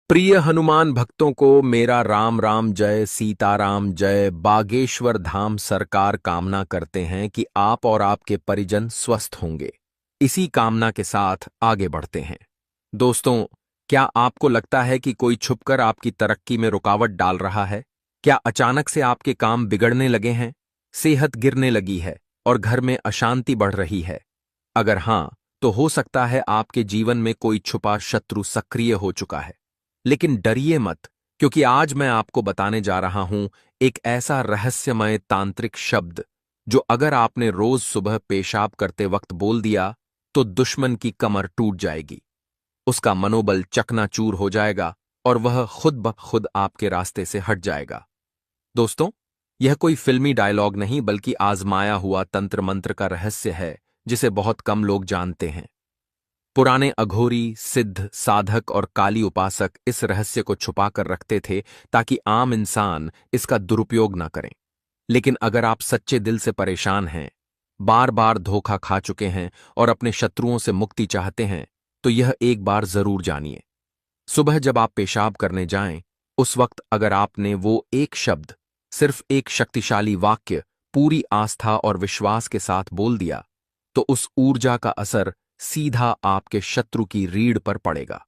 प्रिय हनुमान भक्तों को मेरा राम राम जय सीताराम जय। बागेश्वर धाम सरकार कामना करते हैं कि आप और आपके परिजन स्वस्थ होंगे। इसी कामना के साथ आगे बढ़ते हैं। दोस्तों, क्या आपको लगता है कि कोई छुपकर आपकी तरक्की में रुकावट डाल रहा है? क्या अचानक से आपके काम बिगड़ने लगे हैं, सेहत गिरने लगी है और घर में अशांति बढ़ रही है? अगर हां, तो हो सकता है आपके जीवन में कोई छुपा शत्रु सक्रिय हो चुका है। लेकिन डरिए मत, क्योंकि आज मैं आपको बताने जा रहा हूं एक ऐसा रहस्यमय तांत्रिक शब्द जो अगर आपने रोज सुबह पेशाब करते वक्त बोल दिया तो दुश्मन की कमर टूट जाएगी, उसका मनोबल चकनाचूर हो जाएगा और वह खुद ब खुद आपके रास्ते से हट जाएगा। दोस्तों, यह कोई फिल्मी डायलॉग नहीं बल्कि आजमाया हुआ तंत्र मंत्र का रहस्य है जिसे बहुत कम लोग जानते हैं। पुराने अघोरी, सिद्ध, साधक और काली उपासक इस रहस्य को छुपाकर रखते थे ताकि आम इंसान इसका दुरुपयोग न करें। लेकिन अगर आप सच्चे दिल से परेशान हैं, बार बार धोखा खा चुके हैं और अपने शत्रुओं से मुक्ति चाहते हैं, तो यह एक बार जरूर जानिए। सुबह जब आप पेशाब करने जाएं, उस वक्त अगर आपने वो एक शब्द, सिर्फ एक शक्तिशाली वाक्य पूरी आस्था और विश्वास के साथ बोल दिया, तो उस ऊर्जा का असर सीधा आपके शत्रु की रीढ़ पर पड़ेगा।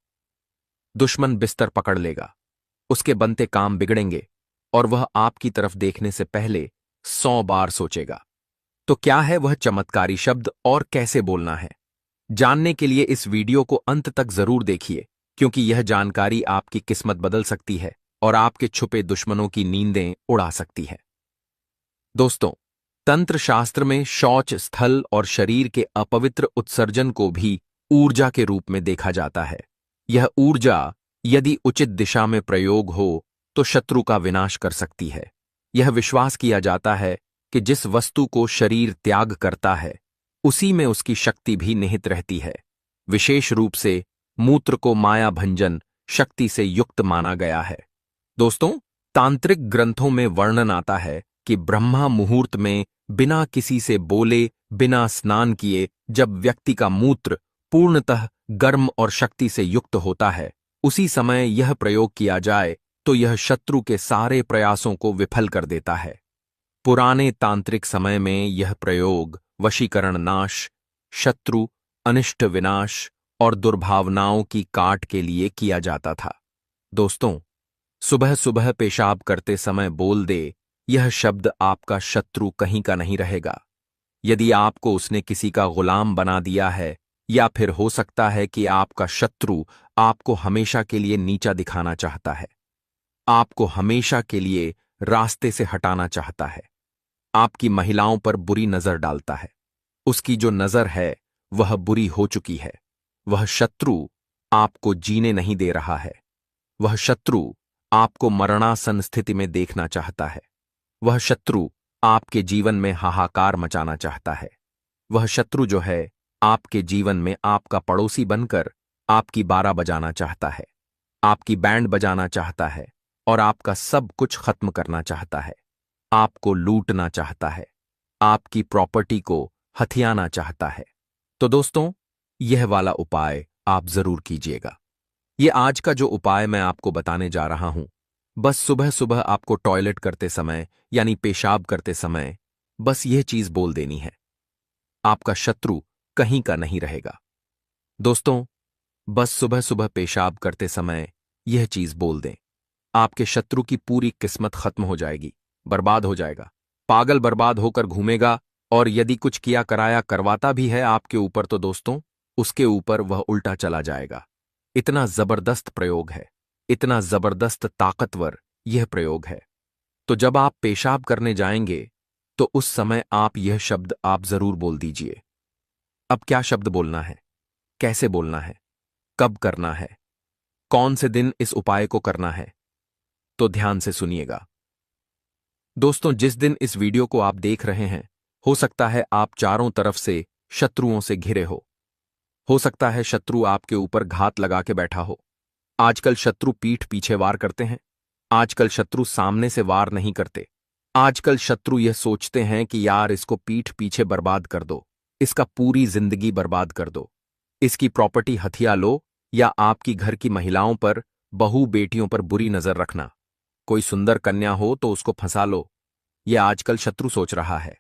दुश्मन बिस्तर पकड़ लेगा, उसके बनते काम बिगड़ेंगे और वह आपकी तरफ देखने से पहले 100 बार सोचेगा। तो क्या है वह चमत्कारी शब्द और कैसे बोलना है? जानने के लिए इस वीडियो को अंत तक जरूर देखिए, क्योंकि यह जानकारी आपकी किस्मत बदल सकती है और आपके छुपे दुश्मनों की नींदें उड़ा सकती है। दोस्तों, तंत्र शास्त्र में शौच स्थल और शरीर के अपवित्र उत्सर्जन को भी ऊर्जा के रूप में देखा जाता है। यह ऊर्जा यदि उचित दिशा में प्रयोग हो तो शत्रु का विनाश कर सकती है। यह विश्वास किया जाता है कि जिस वस्तु को शरीर त्याग करता है, उसी में उसकी शक्ति भी निहित रहती है। विशेष रूप से मूत्र को माया भंजन शक्ति से युक्त माना गया है। दोस्तों, तांत्रिक ग्रंथों में वर्णन आता है कि ब्रह्मा मुहूर्त में बिना किसी से बोले, बिना स्नान किए, जब व्यक्ति का मूत्र पूर्णतः गर्म और शक्ति से युक्त होता है, उसी समय यह प्रयोग किया जाए तो यह शत्रु के सारे प्रयासों को विफल कर देता है। पुराने तांत्रिक समय में यह प्रयोग वशीकरण नाश, शत्रु अनिष्ट विनाश और दुर्भावनाओं की काट के लिए किया जाता था। दोस्तों, सुबह सुबह पेशाब करते समय बोल दे यह शब्द, आपका शत्रु कहीं का नहीं रहेगा। यदि आपको उसने किसी का गुलाम बना दिया है, या फिर हो सकता है कि आपका शत्रु आपको हमेशा के लिए नीचा दिखाना चाहता है, आपको हमेशा के लिए रास्ते से हटाना चाहता है, आपकी महिलाओं पर बुरी नजर डालता है, उसकी जो नजर है वह बुरी हो चुकी है। वह शत्रु आपको जीने नहीं दे रहा है। वह शत्रु आपको मरणासन स्थिति में देखना चाहता है। वह शत्रु आपके जीवन में हाहाकार मचाना चाहता है। वह शत्रु जो है आपके जीवन में आपका पड़ोसी बनकर आपकी बारा बजाना चाहता है, आपकी बैंड बजाना चाहता है और आपका सब कुछ खत्म करना चाहता है। आपको लूटना चाहता है, आपकी प्रॉपर्टी को हथियाना चाहता है। तो दोस्तों, यह वाला उपाय आप जरूर कीजिएगा। ये आज का जो उपाय मैं आपको बताने जा रहा हूं, बस सुबह सुबह आपको टॉयलेट करते समय यानी पेशाब करते समय बस यह चीज बोल देनी है। आपका शत्रु कहीं का नहीं रहेगा। दोस्तों, बस सुबह सुबह पेशाब करते समय यह चीज बोल दें, आपके शत्रु की पूरी किस्मत खत्म हो जाएगी, बर्बाद हो जाएगा, पागल बर्बाद होकर घूमेगा और यदि कुछ किया कराया करवाता भी है आपके ऊपर, तो दोस्तों उसके ऊपर वह उल्टा चला जाएगा। इतना जबरदस्त प्रयोग है, इतना जबरदस्त ताकतवर यह प्रयोग है। तो जब आप पेशाब करने जाएंगे तो उस समय आप यह शब्द आप जरूर बोल दीजिए। अब क्या शब्द बोलना है, कैसे बोलना है, कब करना है, कौन से दिन इस उपाय को करना है, तो ध्यान से सुनिएगा। दोस्तों, जिस दिन इस वीडियो को आप देख रहे हैं, हो सकता है आप चारों तरफ से शत्रुओं से घिरे हो सकता है शत्रु आपके ऊपर घात लगा के बैठा हो। आजकल शत्रु पीठ पीछे वार करते हैं। आजकल शत्रु सामने से वार नहीं करते। आजकल शत्रु यह सोचते हैं कि यार इसको पीठ पीछे बर्बाद कर दो, इसका पूरी जिंदगी बर्बाद कर दो, इसकी प्रॉपर्टी हथिया लो या आपकी घर की महिलाओं पर बहू बेटियों पर बुरी नजर रखना, कोई सुंदर कन्या हो तो उसको फंसा लो, ये आजकल शत्रु सोच रहा है।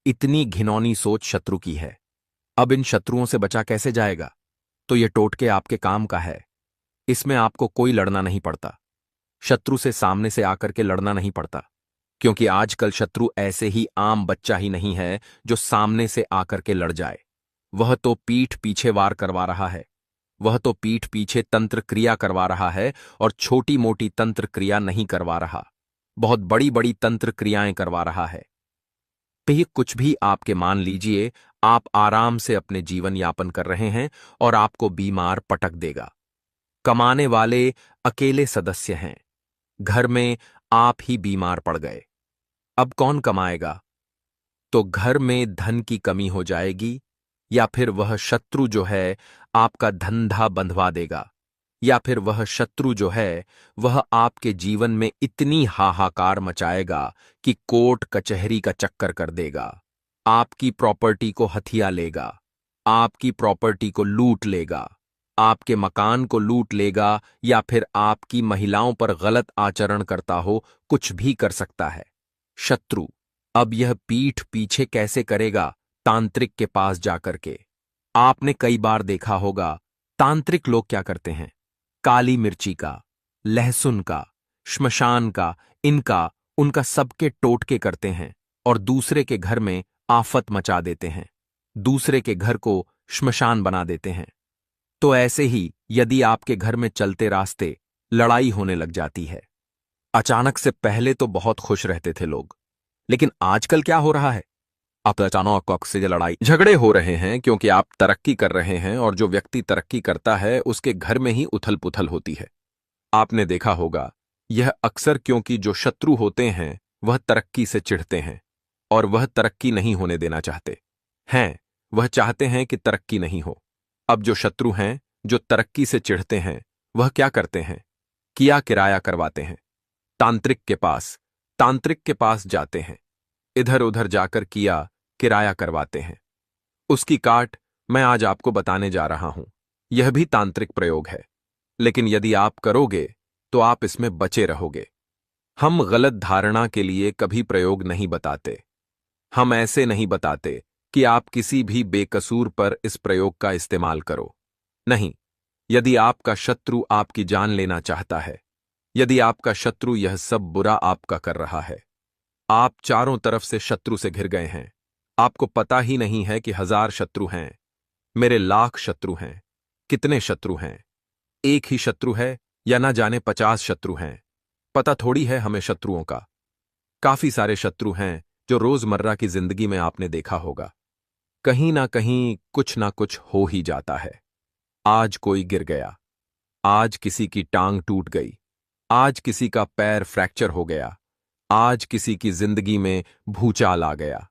इतनी घिनौनी सोच शत्रु की है। अब इन शत्रुओं से बचा कैसे जाएगा? तो ये टोटके आपके काम का है। इसमें आपको कोई लड़ना नहीं पड़ता, शत्रु से सामने से आकर के लड़ना नहीं पड़ता, क्योंकि आजकल शत्रु ऐसे ही आम बच्चा ही नहीं है जो सामने से आकर के लड़ जाए। वह तो पीठ पीछे वार करवा रहा है, वह तो पीठ पीछे तंत्र क्रिया करवा रहा है, और छोटी मोटी तंत्र क्रिया नहीं करवा रहा, बहुत बड़ी बड़ी तंत्र क्रियाएं करवा रहा है। पे कुछ भी आपके मान लीजिए, आप आराम से अपने जीवन यापन कर रहे हैं और आपको बीमार पटक देगा। कमाने वाले अकेले सदस्य हैं, घर में आप ही बीमार पड़ गए, अब कौन कमाएगा? तो घर में धन की कमी हो जाएगी, या फिर वह शत्रु जो है आपका धंधा बंधवा देगा, या फिर वह शत्रु जो है वह आपके जीवन में इतनी हाहाकार मचाएगा कि कोर्ट कचहरी का चक्कर कर देगा, आपकी प्रॉपर्टी को हथिया लेगा, आपकी प्रॉपर्टी को लूट लेगा, आपके मकान को लूट लेगा, या फिर आपकी महिलाओं पर गलत आचरण करता हो, कुछ भी कर सकता है शत्रु। अब यह पीठ पीछे कैसे करेगा? तांत्रिक के पास जाकर के। आपने कई बार देखा होगा तांत्रिक लोग क्या करते हैं, काली मिर्ची का, लहसुन का, श्मशान का, इनका उनका सबके टोटके करते हैं और दूसरे के घर में आफत मचा देते हैं, दूसरे के घर को श्मशान बना देते हैं। तो ऐसे ही यदि आपके घर में चलते रास्ते लड़ाई होने लग जाती है, अचानक से पहले तो बहुत खुश रहते थे लोग, लेकिन आजकल क्या हो रहा है? अब अचानक से लड़ाई झगड़े हो रहे हैं, क्योंकि आप तरक्की कर रहे हैं और जो व्यक्ति तरक्की करता है उसके घर में ही उथल पुथल होती है। आपने देखा होगा यह अक्सर, क्योंकि जो शत्रु होते हैं वह तरक्की से चिढ़ते हैं और वह तरक्की नहीं होने देना चाहते हैं, वह चाहते हैं कि तरक्की नहीं हो। अब जो शत्रु हैं जो तरक्की से चिढ़ते हैं वह क्या करते हैं? किया किराया करवाते हैं, तांत्रिक के पास, तांत्रिक के पास जाते हैं, इधर उधर जाकर किया किराया करवाते हैं। उसकी काट मैं आज आपको बताने जा रहा हूं। यह भी तांत्रिक प्रयोग है, लेकिन यदि आप करोगे तो आप इसमें बचे रहोगे। हम गलत धारणा के लिए कभी प्रयोग नहीं बताते। हम ऐसे नहीं बताते कि आप किसी भी बेकसूर पर इस प्रयोग का इस्तेमाल करो। नहीं, यदि आपका शत्रु आपकी जान लेना चाहता है, यदि आपका शत्रु यह सब बुरा आपका कर रहा है, आप चारों तरफ से शत्रु से घिर गए हैं, आपको पता ही नहीं है कि 1000 शत्रु हैं, मेरे लाख शत्रु हैं, कितने शत्रु हैं, एक ही शत्रु है या ना जाने 50 शत्रु हैं, पता थोड़ी है हमें शत्रुओं का। काफी सारे शत्रु हैं जो रोजमर्रा की जिंदगी में आपने देखा होगा, कहीं ना कहीं कुछ ना कुछ हो ही जाता है। आज कोई गिर गया, आज किसी की टांग टूट गई, आज किसी का पैर फ्रैक्चर हो गया, आज किसी की जिंदगी में भूचाल आ गया,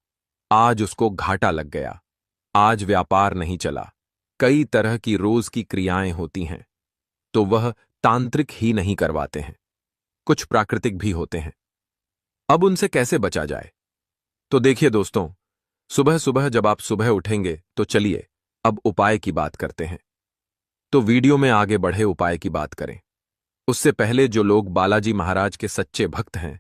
आज उसको घाटा लग गया, आज व्यापार नहीं चला, कई तरह की रोज की क्रियाएं होती हैं। तो वह तांत्रिक ही नहीं करवाते हैं, कुछ प्राकृतिक भी होते हैं। अब उनसे कैसे बचा जाए? तो देखिए दोस्तों, सुबह सुबह जब आप सुबह उठेंगे तो चलिए अब उपाय की बात करते हैं। तो वीडियो में आगे बढ़े उपाय की बात करें उससे पहले जो लोग बालाजी महाराज के सच्चे भक्त हैं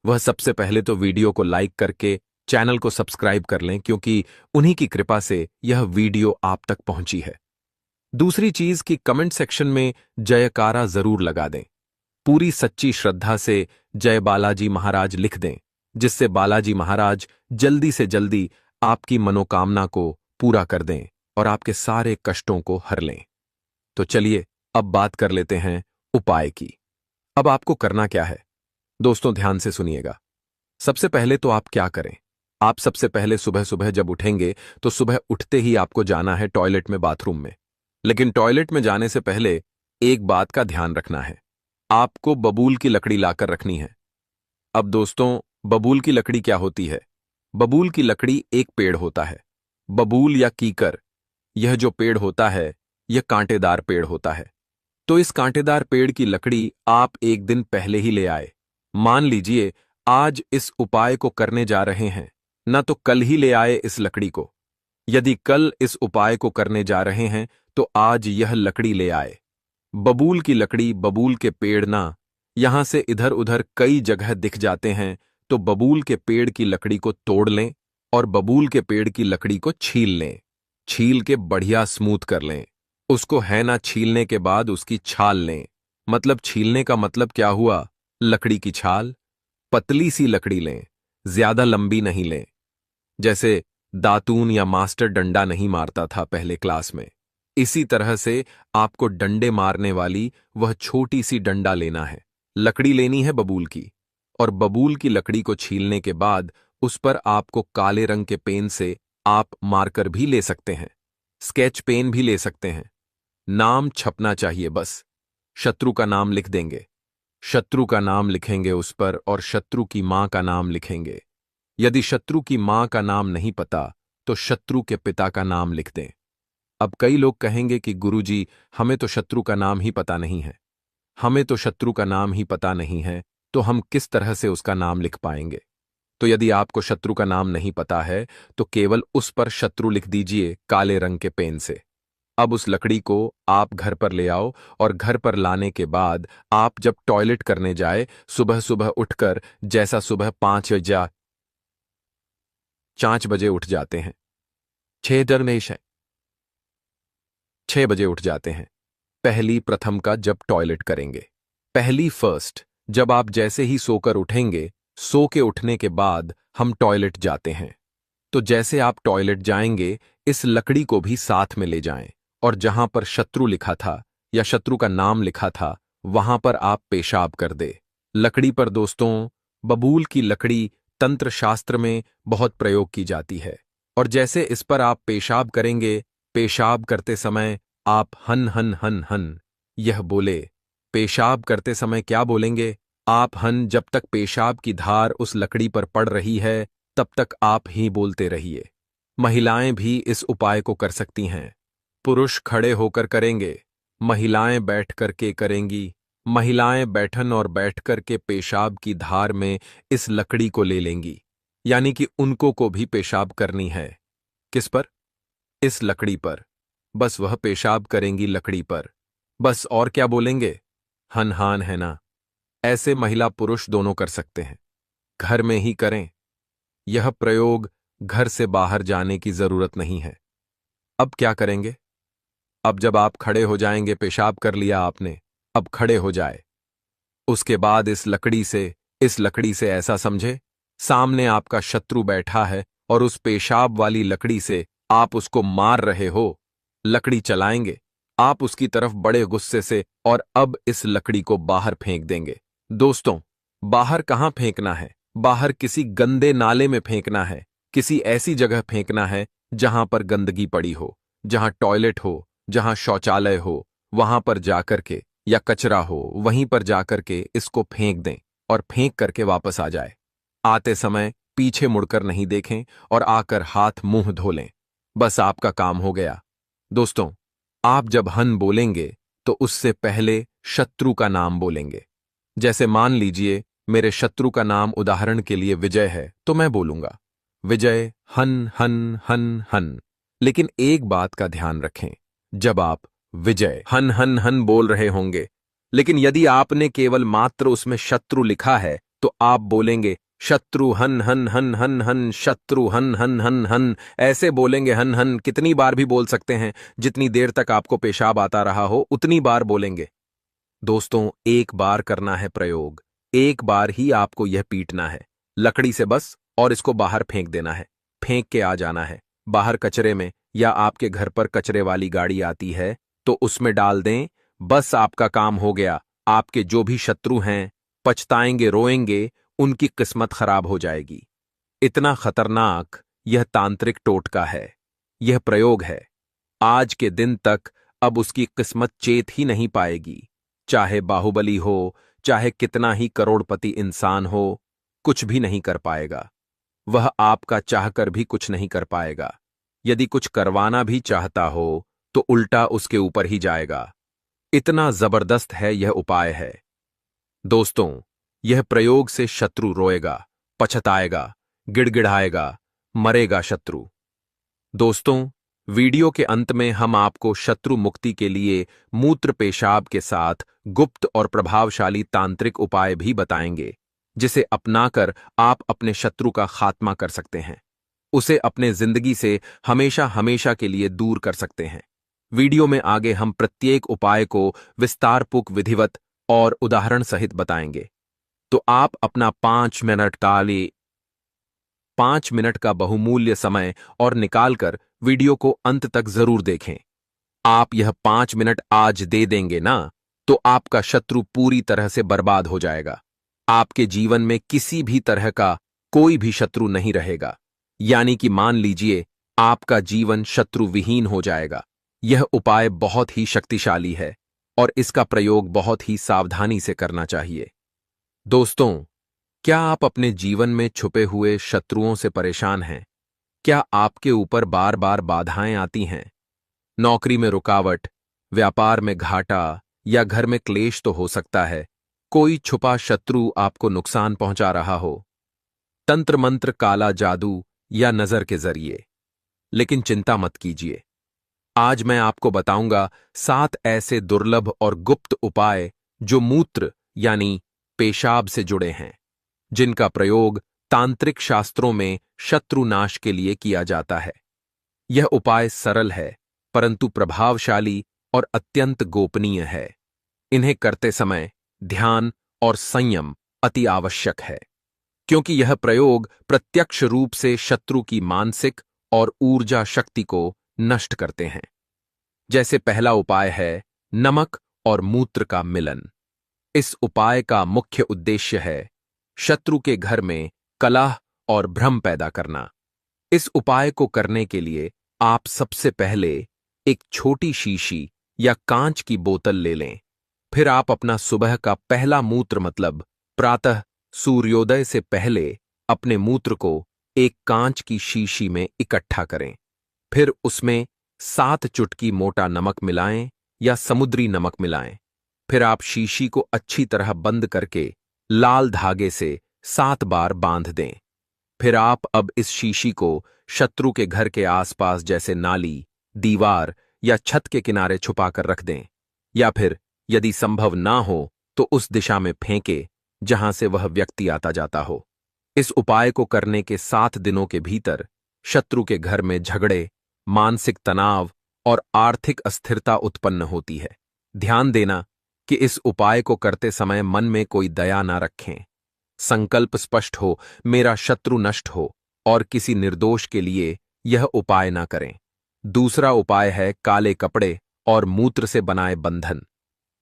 वह सबसे पहले तो वीडियो को लाइक करके चैनल को सब्सक्राइब कर लें, क्योंकि उन्हीं की कृपा से यह वीडियो आप तक पहुंची है। दूसरी चीज कि कमेंट सेक्शन में जयकारा जरूर लगा दें, पूरी सच्ची श्रद्धा से जय बालाजी महाराज लिख दें, जिससे बालाजी महाराज जल्दी से जल्दी आपकी मनोकामना को पूरा कर दें और आपके सारे कष्टों को हर लें। तो चलिए अब बात कर लेते हैं उपाय की। अब आपको करना क्या है दोस्तों, ध्यान से सुनिएगा। सबसे पहले तो आप क्या करें, आप सबसे पहले सुबह सुबह जब उठेंगे तो सुबह उठते ही आपको जाना है टॉयलेट में, बाथरूम में। लेकिन टॉयलेट में जाने से पहले एक बात का ध्यान रखना है, आपको बबूल की लकड़ी लाकर रखनी है। अब दोस्तों, बबूल की लकड़ी क्या होती है? बबूल की लकड़ी एक पेड़ होता है, बबूल या कीकर। यह जो पेड़ होता है यह कांटेदार पेड़ होता है। तो इस कांटेदार पेड़ की लकड़ी आप एक दिन पहले ही ले आए। मान लीजिए आज इस उपाय को करने जा रहे हैं, ना तो कल ही ले आए इस लकड़ी को। यदि कल इस उपाय को करने जा रहे हैं तो आज यह लकड़ी ले आए। बबूल की लकड़ी, बबूल के पेड़ ना, यहां से इधर उधर कई जगह दिख जाते हैं, तो बबूल के पेड़ की लकड़ी को तोड़ लें और बबूल के पेड़ की लकड़ी को छील लें। छील के बढ़िया स्मूथ कर लें। उसको है ना, छीलने के बाद उसकी छाल लें। मतलब छीलने का मतलब क्या हुआ? लकड़ी की छाल। पतली सी लकड़ी लें, ज्यादा लंबी नहीं लें। जैसे दातून या मास्टर डंडा नहीं मारता था पहले क्लास में, इसी तरह से आपको डंडे मारने वाली वह छोटी सी डंडा लेना है। लकड़ी लेनी है बबूल की, और बबूल की लकड़ी को छीलने के बाद उस पर आपको काले रंग के पेन से आप मार्कर भी ले सकते हैं, स्केच पेन भी ले सकते हैं। नाम छपना चाहिए बस। शत्रु का नाम लिख देंगे। शत्रु का नाम लिखेंगे उस पर, और शत्रु की मां का नाम लिखेंगे। यदि शत्रु की मां का नाम नहीं पता तो शत्रु के पिता का नाम लिख दें। अब कई लोग कहेंगे कि गुरुजी, हमें तो शत्रु का नाम ही पता नहीं है। हमें तो शत्रु का नाम ही पता नहीं है, तो हम किस तरह से उसका नाम लिख पाएंगे? तो यदि आपको शत्रु का नाम नहीं पता है तो केवल उस पर शत्रु लिख दीजिए काले रंग के पेन से। अब उस लकड़ी को आप घर पर ले आओ, और घर पर लाने के बाद आप जब टॉयलेट करने जाए, सुबह सुबह उठकर, जैसा सुबह 5 बजे उठ जाते हैं, 6 बजे उठ जाते हैं, पहली प्रथम का जब टॉयलेट करेंगे, पहली फर्स्ट, जब आप जैसे ही सोकर उठेंगे, सो के उठने के बाद हम टॉयलेट जाते हैं, तो जैसे आप टॉयलेट जाएंगे इस लकड़ी को भी साथ में ले जाएं, और जहां पर शत्रु लिखा था या शत्रु का नाम लिखा था वहां पर आप पेशाब कर दे। लकड़ी पर दोस्तों, बबूल की लकड़ी तंत्र शास्त्र में बहुत प्रयोग की जाती है, और जैसे इस पर आप पेशाब करेंगे, पेशाब करते समय आप हन हन हन हन यह बोले। पेशाब करते समय क्या बोलेंगे? आप हन, जब तक पेशाब की धार उस लकड़ी पर पड़ रही है तब तक आप ही बोलते रहिए। महिलाएं भी इस उपाय को कर सकती हैं। पुरुष खड़े होकर करेंगे, महिलाएं बैठ करके करेंगी। महिलाएं बैठन और बैठकर के पेशाब की धार में इस लकड़ी को ले लेंगी, यानी कि उनको को भी पेशाब करनी है। किस पर? इस लकड़ी पर। बस वह पेशाब करेंगी लकड़ी पर। बस और क्या बोलेंगे? हन हान, है ना? ऐसे महिला पुरुष दोनों कर सकते हैं। घर में ही करें। यह प्रयोग घर से बाहर जाने की जरूरत नहीं है। अब क्या करेंगे? अब जब आप खड़े हो जाएंगे, पेशाब कर लिया आपने, अब खड़े हो जाए। उसके बाद इस लकड़ी से ऐसा समझे सामने आपका शत्रु बैठा है और उस पेशाब वाली लकड़ी से आप उसको मार रहे हो। लकड़ी चलाएंगे आप उसकी तरफ बड़े गुस्से से, और अब इस लकड़ी को बाहर फेंक देंगे। दोस्तों, बाहर कहां फेंकना है? बाहर किसी गंदे नाले में फेंकना है। किसी ऐसी जगह फेंकना है जहां पर गंदगी पड़ी हो, जहां टॉयलेट हो, जहां शौचालय हो, वहां पर जाकर के, या कचरा हो, वहीं पर जाकर के इसको फेंक दें और फेंक करके वापस आ जाए। आते समय पीछे मुड़कर नहीं देखें और आकर हाथ मुंह धो लें। बस आपका काम हो गया। दोस्तों, आप जब हन बोलेंगे तो उससे पहले शत्रु का नाम बोलेंगे। जैसे मान लीजिए मेरे शत्रु का नाम उदाहरण के लिए विजय है, तो मैं बोलूंगा विजय हन हन हन हन। लेकिन एक बात का ध्यान रखें, जब आप विजय हन हन हन बोल रहे होंगे, लेकिन यदि आपने केवल मात्र उसमें शत्रु लिखा है तो आप बोलेंगे शत्रु हन हन हन हन हन, शत्रु हन हन हन हन। ऐसे बोलेंगे हन हन, कितनी बार भी बोल सकते हैं, जितनी देर तक आपको पेशाब आता रहा हो उतनी बार बोलेंगे। दोस्तों, एक बार करना है प्रयोग, एक बार ही आपको यह पीटना है लकड़ी से बस, और इसको बाहर फेंक देना है। फेंक के आ जाना है बाहर कचरे में, या आपके घर पर कचरे वाली गाड़ी आती है तो उसमें डाल दें। बस आपका काम हो गया। आपके जो भी शत्रु हैं पछताएंगे, रोएंगे, उनकी किस्मत खराब हो जाएगी। इतना खतरनाक यह तांत्रिक टोटका है, यह प्रयोग है। आज के दिन तक अब उसकी किस्मत चेत ही नहीं पाएगी। चाहे बाहुबली हो, चाहे कितना ही करोड़पति इंसान हो, कुछ भी नहीं कर पाएगा। वह आपका चाहकर भी कुछ नहीं कर पाएगा। यदि कुछ करवाना भी चाहता हो तो उल्टा उसके ऊपर ही जाएगा। इतना जबरदस्त है यह उपाय है। दोस्तों, यह प्रयोग से शत्रु रोएगा, पछताएगा, गिड़गिड़ाएगा, मरेगा शत्रु। दोस्तों, वीडियो के अंत में हम आपको शत्रु मुक्ति के लिए मूत्र पेशाब के साथ गुप्त और प्रभावशाली तांत्रिक उपाय भी बताएंगे, जिसे अपनाकर आप अपने शत्रु का खात्मा कर सकते हैं, उसे अपने जिंदगी से हमेशा हमेशा के लिए दूर कर सकते हैं। वीडियो में आगे हम प्रत्येक उपाय को विस्तारपूर्वक विधिवत और उदाहरण सहित बताएंगे, तो आप अपना 5 मिनट का बहुमूल्य समय और निकालकर वीडियो को अंत तक जरूर देखें। आप यह 5 मिनट आज दे देंगे ना, तो आपका शत्रु पूरी तरह से बर्बाद हो जाएगा। आपके जीवन में किसी भी तरह का कोई भी शत्रु नहीं रहेगा, यानी कि मान लीजिए आपका जीवन शत्रु विहीन हो जाएगा। यह उपाय बहुत ही शक्तिशाली है और इसका प्रयोग बहुत ही सावधानी से करना चाहिए। दोस्तों, क्या आप अपने जीवन में छुपे हुए शत्रुओं से परेशान हैं? क्या आपके ऊपर बार बार बाधाएं आती हैं? नौकरी में रुकावट, व्यापार में घाटा या घर में क्लेश तो हो सकता है। कोई छुपा शत्रु आपको नुकसान पहुंचा रहा हो, तंत्र मंत्र, काला जादू या नजर के जरिए। लेकिन चिंता मत कीजिए, आज मैं आपको बताऊंगा 7 ऐसे दुर्लभ और गुप्त उपाय जो मूत्र यानी पेशाब से जुड़े हैं, जिनका प्रयोग तांत्रिक शास्त्रों में शत्रुनाश के लिए किया जाता है। यह उपाय सरल है, परंतु प्रभावशाली और अत्यंत गोपनीय है। इन्हें करते समय ध्यान और संयम अति आवश्यक है, क्योंकि यह प्रयोग प्रत्यक्ष रूप से शत्रु की मानसिक और ऊर्जा शक्ति को नष्ट करते हैं। जैसे पहला उपाय है नमक और मूत्र का मिलन। इस उपाय का मुख्य उद्देश्य है शत्रु के घर में कलह और भ्रम पैदा करना। इस उपाय को करने के लिए आप सबसे पहले एक छोटी शीशी या कांच की बोतल ले लें। फिर आप अपना सुबह का पहला मूत्र मतलब प्रातः सूर्योदय से पहले अपने मूत्र को एक कांच की शीशी में इकट्ठा करें। फिर उसमें 7 चुटकी मोटा नमक मिलाएं या समुद्री नमक मिलाएं। फिर आप शीशी को अच्छी तरह बंद करके लाल धागे से 7 बार बांध दें। फिर आप अब इस शीशी को शत्रु के घर के आसपास जैसे नाली, दीवार या छत के किनारे छुपाकर रख दें, या फिर यदि संभव ना हो तो उस दिशा में फेंके जहां से वह व्यक्ति आता जाता हो। इस उपाय को करने के 7 दिनों के भीतर शत्रु के घर में झगड़े, मानसिक तनाव और आर्थिक अस्थिरता उत्पन्न होती है। ध्यान देना कि इस उपाय को करते समय मन में कोई दया ना रखें। संकल्प स्पष्ट हो, मेरा शत्रु नष्ट हो, और किसी निर्दोष के लिए यह उपाय ना करें। दूसरा उपाय है काले कपड़े और मूत्र से बनाए बंधन।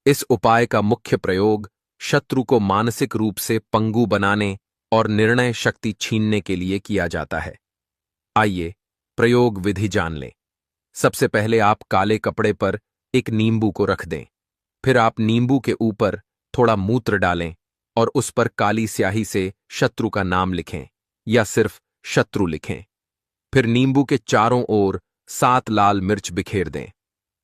इस उपाय का मुख्य प्रयोग शत्रु को मानसिक रूप से पंगु बनाने और निर्णय शक्ति छीनने के लिए किया जाता है। आइए प्रयोग विधि जान लें। सबसे पहले आप काले कपड़े पर एक नींबू को रख दें। फिर आप नींबू के ऊपर थोड़ा मूत्र डालें और उस पर काली स्याही से शत्रु का नाम लिखें या सिर्फ शत्रु लिखें। फिर नींबू के चारों ओर 7 लाल मिर्च बिखेर दें।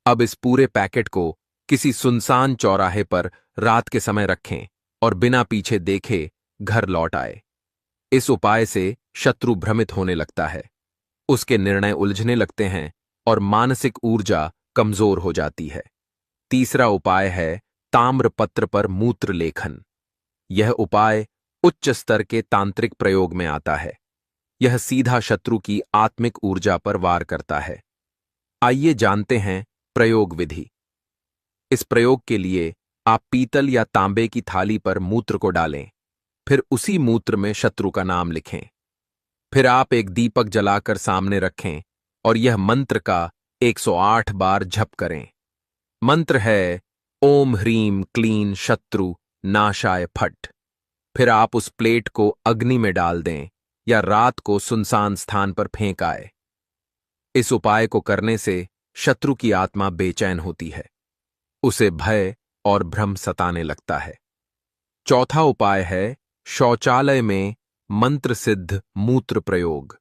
अब इस पूरे पैकेट को किसी सुनसान चौराहे पर रात के समय रखें और बिना पीछे देखे घर लौट आए। इस उपाय से शत्रु भ्रमित होने लगता है, उसके निर्णय उलझने लगते हैं और मानसिक ऊर्जा कमजोर हो जाती है। तीसरा उपाय है ताम्रपत्र पर मूत्र लेखन। यह उपाय उच्च स्तर के तांत्रिक प्रयोग में आता है। यह सीधा शत्रु की आत्मिक ऊर्जा पर वार करता है। आइए जानते हैं प्रयोग विधि। इस प्रयोग के लिए आप पीतल या तांबे की थाली पर मूत्र को डालें। फिर उसी मूत्र में शत्रु का नाम लिखें। फिर आप एक दीपक जलाकर सामने रखें और यह मंत्र का 108 बार जप करें। मंत्र है ओम ह्रीम क्लीन शत्रु नाशाय फट। फिर आप उस प्लेट को अग्नि में डाल दें या रात को सुनसान स्थान पर फेंक आए। इस उपाय को करने से शत्रु की आत्मा बेचैन होती है, उसे भय और भ्रम सताने लगता है। चौथा उपाय है शौचालय में मंत्र सिद्ध मूत्र प्रयोग।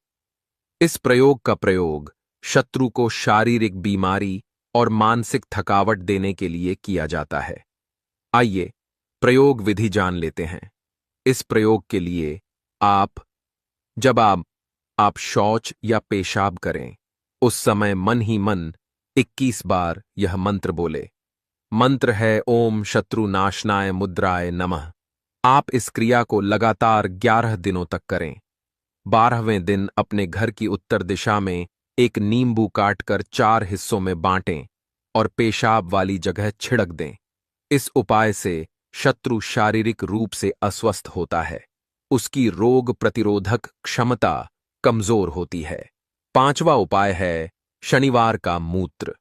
इस प्रयोग का प्रयोग शत्रु को शारीरिक बीमारी और मानसिक थकावट देने के लिए किया जाता है। आइए प्रयोग विधि जान लेते हैं। इस प्रयोग के लिए जब आप शौच या पेशाब करें उस समय मन ही मन 21 बार यह मंत्र बोले। मंत्र है ओम शत्रुनाशनाय मुद्राय नमः। आप इस क्रिया को लगातार 11 दिनों तक करें। 12वें दिन अपने घर की उत्तर दिशा में एक नींबू काटकर 4 हिस्सों में बांटें और पेशाब वाली जगह छिड़क दें। इस उपाय से शत्रु शारीरिक रूप से अस्वस्थ होता है, उसकी रोग प्रतिरोधक क्षमता कमजोर होती है। 5वां उपाय है शनिवार का मूत्र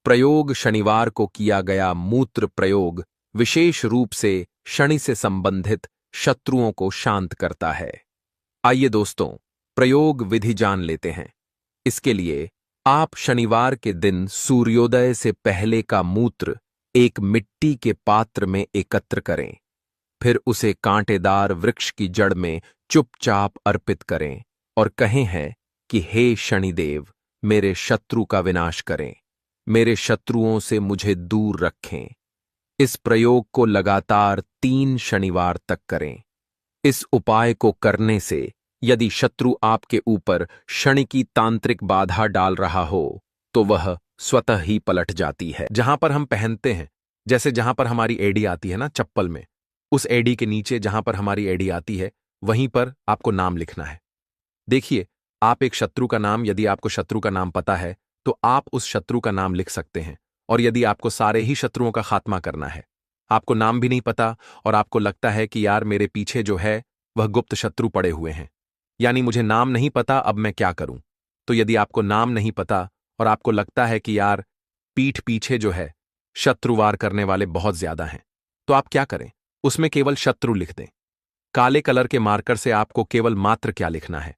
प्रयोग। शनिवार को किया गया मूत्र प्रयोग विशेष रूप से शनि से संबंधित शत्रुओं को शांत करता है। आइए दोस्तों, प्रयोग विधि जान लेते हैं। इसके लिए आप शनिवार के दिन सूर्योदय से पहले का मूत्र एक मिट्टी के पात्र में एकत्र करें, फिर उसे कांटेदार वृक्ष की जड़ में चुपचाप अर्पित करें और कहें हैं कि हे शनिदेव, मेरे शत्रु का विनाश करें, मेरे शत्रुओं से मुझे दूर रखें। इस प्रयोग को लगातार 3 शनिवार तक करें। इस उपाय को करने से यदि शत्रु आपके ऊपर शनि की तांत्रिक बाधा डाल रहा हो तो वह स्वतः ही पलट जाती है। जहां पर हम पहनते हैं, जैसे जहां पर हमारी एड़ी आती है ना चप्पल में, उस एड़ी के नीचे जहां पर हमारी एड़ी आती है वहीं पर आपको नाम लिखना है। देखिए, आप एक शत्रु का नाम, यदि आपको शत्रु का नाम पता है तो आप उस शत्रु का नाम लिख सकते हैं। और यदि आपको सारे ही शत्रुओं का खात्मा करना है, आपको नाम भी नहीं पता और आपको लगता है कि यार मेरे पीछे जो है वह गुप्त शत्रु पड़े हुए हैं, यानी मुझे नाम नहीं पता, अब मैं क्या करूं। तो यदि आपको नाम नहीं पता और आपको लगता है कि यार पीठ पीछे जो है शत्रुवार करने वाले बहुत ज्यादा हैं, तो आप क्या करें, उसमें केवल शत्रु लिख दें। काले कलर के मार्कर से आपको केवल मात्र क्या लिखना है,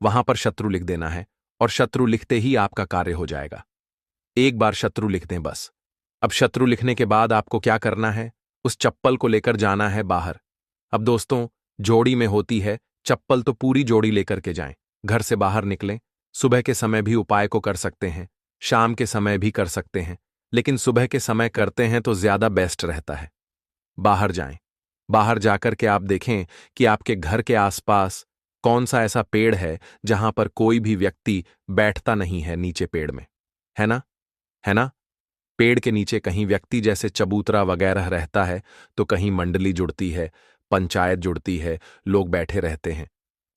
वहां पर शत्रु लिख देना है और शत्रु लिखते ही आपका कार्य हो जाएगा। एक बार शत्रु लिख दें बस। अब शत्रु लिखने के बाद आपको क्या करना है, उस चप्पल को लेकर जाना है बाहर। अब दोस्तों, जोड़ी में होती है चप्पल, तो पूरी जोड़ी लेकर के जाएं। घर से बाहर निकलें। सुबह के समय भी उपाय को कर सकते हैं, शाम के समय भी कर सकते हैं, लेकिन सुबह के समय करते हैं तो ज्यादा बेस्ट रहता है। बाहर जाएं। बाहर जाकर के आप देखें कि आपके घर के आसपास कौन सा ऐसा पेड़ है जहां पर कोई भी व्यक्ति बैठता नहीं है नीचे पेड़ में, है ना? है ना? पेड़ के नीचे कहीं व्यक्ति जैसे चबूतरा वगैरह रहता है, तो कहीं मंडली जुड़ती है, पंचायत जुड़ती है, लोग बैठे रहते हैं।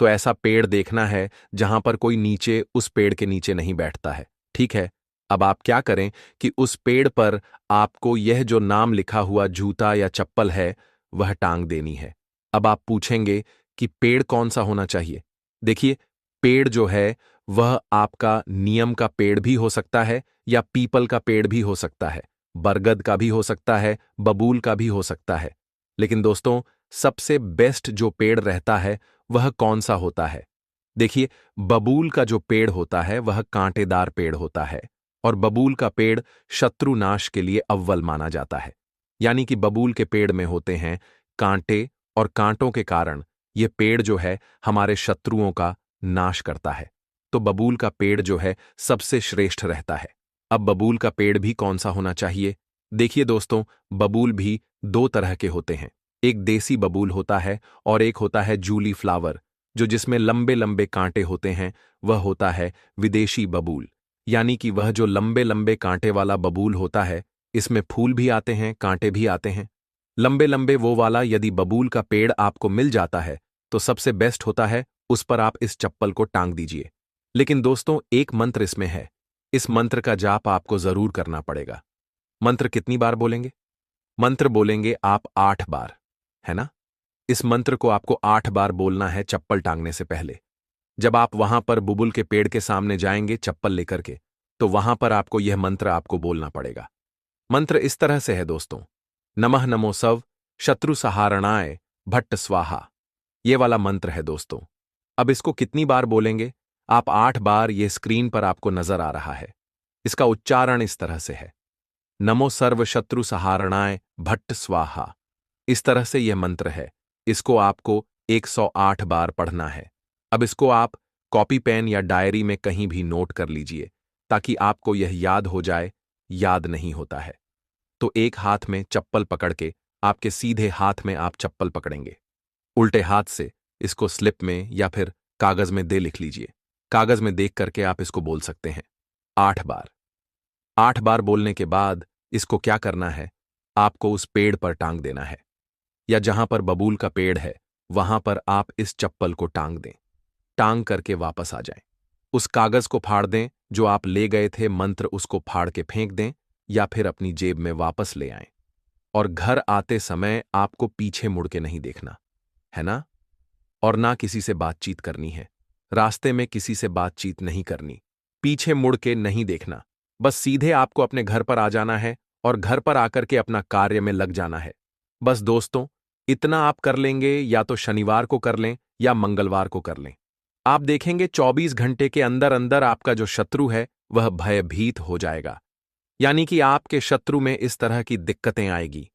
तो ऐसा पेड़ देखना है जहां पर कोई नीचे उस पेड़ के नीचे नहीं बैठता है। ठीक है? अब आप क्या करें कि उस पेड़ पर आपको यह जो नाम लिखा हुआ जूता या चप्पल है वह टांग देनी है। अब आप पूछेंगे कि पेड़ कौन सा होना चाहिए? देखिए, पेड़ जो है वह आपका नीम का पेड़ भी हो सकता है या पीपल का पेड़ भी हो सकता है, बरगद का भी हो सकता है, बबूल का भी हो सकता है। लेकिन दोस्तों, सबसे बेस्ट जो पेड़ रहता है वह कौन सा होता है? देखिए, बबूल का जो पेड़ होता है वह कांटेदार पेड़ होता है और बबूल का पेड़ शत्रुनाश के लिए अव्वल माना जाता है। यानी कि बबूल के पेड़ में होते हैं कांटे और कांटों के कारण यह पेड़ जो है हमारे शत्रुओं का नाश करता है। तो बबूल का पेड़ जो है सबसे श्रेष्ठ रहता है। अब बबूल का पेड़ भी कौन सा होना चाहिए? देखिए दोस्तों, बबूल भी 2 तरह के होते हैं। एक देसी बबूल होता है और एक होता है जूली फ्लावर, जो जिसमें लंबे लंबे कांटे होते हैं, वह होता है विदेशी बबूल। यानी कि वह जो लंबे लंबे कांटे वाला बबूल होता है, इसमें फूल भी आते हैं, कांटे भी आते हैं। लंबे लंबे वो वाला यदि बबूल का पेड़ आपको मिल जाता है तो सबसे बेस्ट होता है, उस पर आप इस चप्पल को टांग दीजिए। लेकिन दोस्तों, एक मंत्र इसमें है। इस मंत्र का जाप आपको जरूर करना पड़ेगा। मंत्र कितनी बार बोलेंगे? मंत्र बोलेंगे आप 8 बार, है ना? इस मंत्र को आपको 8 बार बोलना है चप्पल टांगने से पहले। जब आप वहां पर बुबुल के पेड़ के सामने जाएंगे चप्पल लेकर के, तो वहां पर आपको यह मंत्र आपको बोलना पड़ेगा। मंत्र इस तरह से है दोस्तों, नमः नमो सव शत्रु सहारणाय भट्ट स्वाहा। ये वाला मंत्र है दोस्तों। अब इसको कितनी बार बोलेंगे? आप 8 बार, ये स्क्रीन पर आपको नजर आ रहा है। इसका उच्चारण इस तरह से है, नमो सर्व शत्रु सहारणाय भट्ट स्वाहा। इस तरह से यह मंत्र है। इसको आपको 108 बार पढ़ना है। अब इसको आप कॉपी पेन या डायरी में कहीं भी नोट कर लीजिए ताकि आपको यह याद हो जाए। याद नहीं होता है तो एक हाथ में चप्पल पकड़ के आपके सीधे हाथ में आप चप्पल पकड़ेंगे, उल्टे हाथ से इसको स्लिप में या फिर कागज में दे लिख लीजिए। कागज में देख करके आप इसको बोल सकते हैं। 8 बार। 8 बार बोलने के बाद इसको क्या करना है, आपको उस पेड़ पर टांग देना है, या जहां पर बबूल का पेड़ है वहां पर आप इस चप्पल को टांग दें। टांग करके वापस आ जाएं। उस कागज को फाड़ दें जो आप ले गए थे, मंत्र उसको फाड़ के फेंक दें या फिर अपनी जेब में वापस ले आएं। और घर आते समय आपको पीछे मुड़ के नहीं देखना है ना, और ना किसी से बातचीत करनी है। रास्ते में किसी से बातचीत नहीं करनी, पीछे मुड़ के नहीं देखना, बस सीधे आपको अपने घर पर आ जाना है और घर पर आकर के अपना कार्य में लग जाना है। बस दोस्तों, इतना आप कर लेंगे, या तो शनिवार को कर लें या मंगलवार को कर लें। आप देखेंगे 24 घंटे के अंदर अंदर आपका जो शत्रु है वह भयभीत हो जाएगा। यानी कि आपके शत्रु में इस तरह की दिक्कतें आएगी,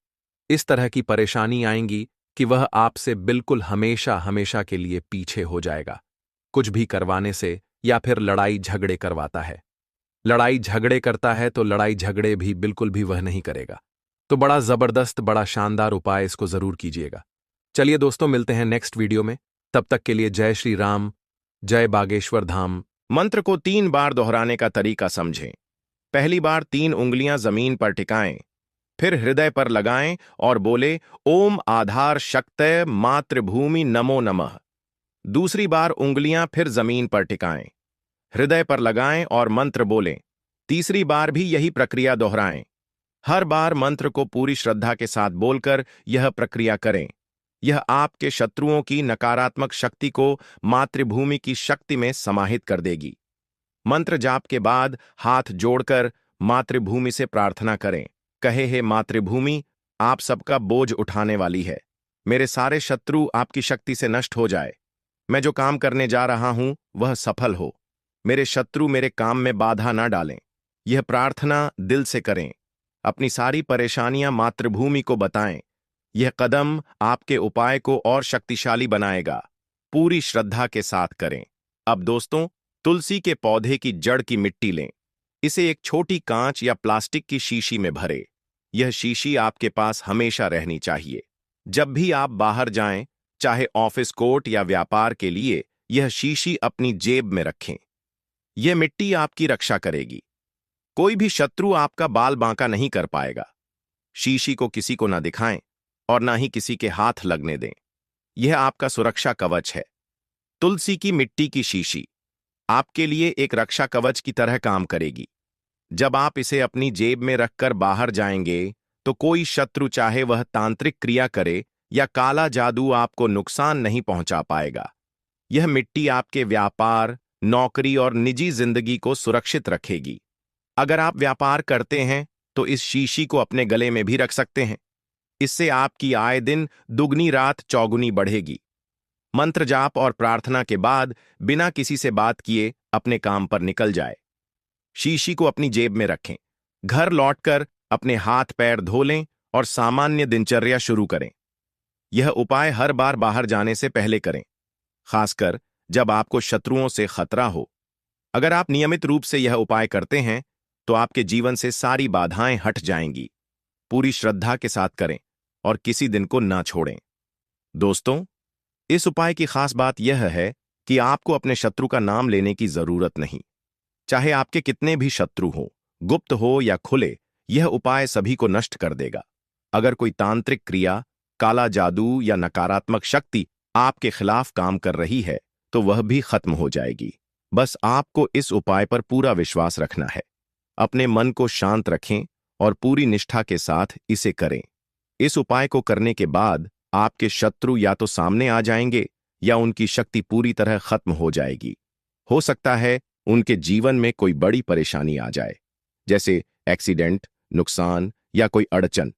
इस तरह की परेशानी आएंगी कि वह आपसे बिल्कुल हमेशा हमेशा के लिए पीछे हो जाएगा, कुछ भी करवाने से, या फिर लड़ाई झगड़े करवाता है। लड़ाई झगड़े करता है तो लड़ाई झगड़े भी बिल्कुल भी वह नहीं करेगा। तो बड़ा जबरदस्त, बड़ा शानदार उपाय, इसको जरूर कीजिएगा। चलिए दोस्तों, मिलते हैं नेक्स्ट वीडियो में। तब तक के लिए जय श्री राम, जय बागेश्वर धाम। मंत्र को 3 बार दोहराने का तरीका समझें। पहली बार 3 उंगलियां जमीन पर टिकाएं, फिर हृदय पर लगाएं और बोले ओम आधार शक्तय मातृभूमि नमो नमः। दूसरी बार उंगलियां फिर जमीन पर टिकाएं, हृदय पर लगाएं और मंत्र बोलें। तीसरी बार भी यही प्रक्रिया दोहराएं। हर बार मंत्र को पूरी श्रद्धा के साथ बोलकर यह प्रक्रिया करें। यह आपके शत्रुओं की नकारात्मक शक्ति को मातृभूमि की शक्ति में समाहित कर देगी। मंत्र जाप के बाद हाथ जोड़कर मातृभूमि से प्रार्थना करें। कहे, हे मातृभूमि, आप सबका बोझ उठाने वाली है। मेरे सारे शत्रु आपकी शक्ति से नष्ट हो जाए। मैं जो काम करने जा रहा हूं वह सफल हो। मेरे शत्रु मेरे काम में बाधा ना डालें। यह प्रार्थना दिल से करें। अपनी सारी परेशानियां मातृभूमि को बताएं। यह कदम आपके उपाय को और शक्तिशाली बनाएगा। पूरी श्रद्धा के साथ करें। अब दोस्तों, तुलसी के पौधे की जड़ की मिट्टी लें। इसे एक छोटी कांच या प्लास्टिक की शीशी में भरें। यह शीशी आपके पास हमेशा रहनी चाहिए। जब भी आप बाहर जाएं, चाहे ऑफिस, कोर्ट या व्यापार के लिए, यह शीशी अपनी जेब में रखें। यह मिट्टी आपकी रक्षा करेगी। कोई भी शत्रु आपका बाल बांका नहीं कर पाएगा। शीशी को किसी को ना दिखाएं और ना ही किसी के हाथ लगने दें। यह आपका सुरक्षा कवच है। तुलसी की मिट्टी की शीशी आपके लिए एक रक्षा कवच की तरह काम करेगी। जब आप इसे अपनी जेब में रखकर बाहर जाएंगे, तो कोई शत्रु, चाहे वह तांत्रिक क्रिया करे या काला जादू, आपको नुकसान नहीं पहुंचा पाएगा। यह मिट्टी आपके व्यापार, नौकरी और निजी जिंदगी को सुरक्षित रखेगी। अगर आप व्यापार करते हैं तो इस शीशी को अपने गले में भी रख सकते हैं। इससे आपकी आय दिन दुगनी रात चौगुनी बढ़ेगी। मंत्र जाप और प्रार्थना के बाद बिना किसी से बात किए अपने काम पर निकल जाए। शीशी को अपनी जेब में रखें। घर लौटकर अपने हाथ पैर धो लें और सामान्य दिनचर्या शुरू करें। यह उपाय हर बार बाहर जाने से पहले करें, खासकर जब आपको शत्रुओं से खतरा हो। अगर आप नियमित रूप से यह उपाय करते हैं तो आपके जीवन से सारी बाधाएं हट जाएंगी। पूरी श्रद्धा के साथ करें और किसी दिन को ना छोड़ें। दोस्तों, इस उपाय की खास बात यह है कि आपको अपने शत्रु का नाम लेने की जरूरत नहीं। चाहे आपके कितने भी शत्रु हो, गुप्त हो या खुले, यह उपाय सभी को नष्ट कर देगा। अगर कोई तांत्रिक क्रिया, काला जादू या नकारात्मक शक्ति आपके खिलाफ काम कर रही है तो वह भी खत्म हो जाएगी। बस आपको इस उपाय पर पूरा विश्वास रखना है। अपने मन को शांत रखें और पूरी निष्ठा के साथ इसे करें। इस उपाय को करने के बाद आपके शत्रु या तो सामने आ जाएंगे या उनकी शक्ति पूरी तरह खत्म हो जाएगी। हो सकता है उनके जीवन में कोई बड़ी परेशानी आ जाए, जैसे एक्सीडेंट, नुकसान या कोई अड़चन।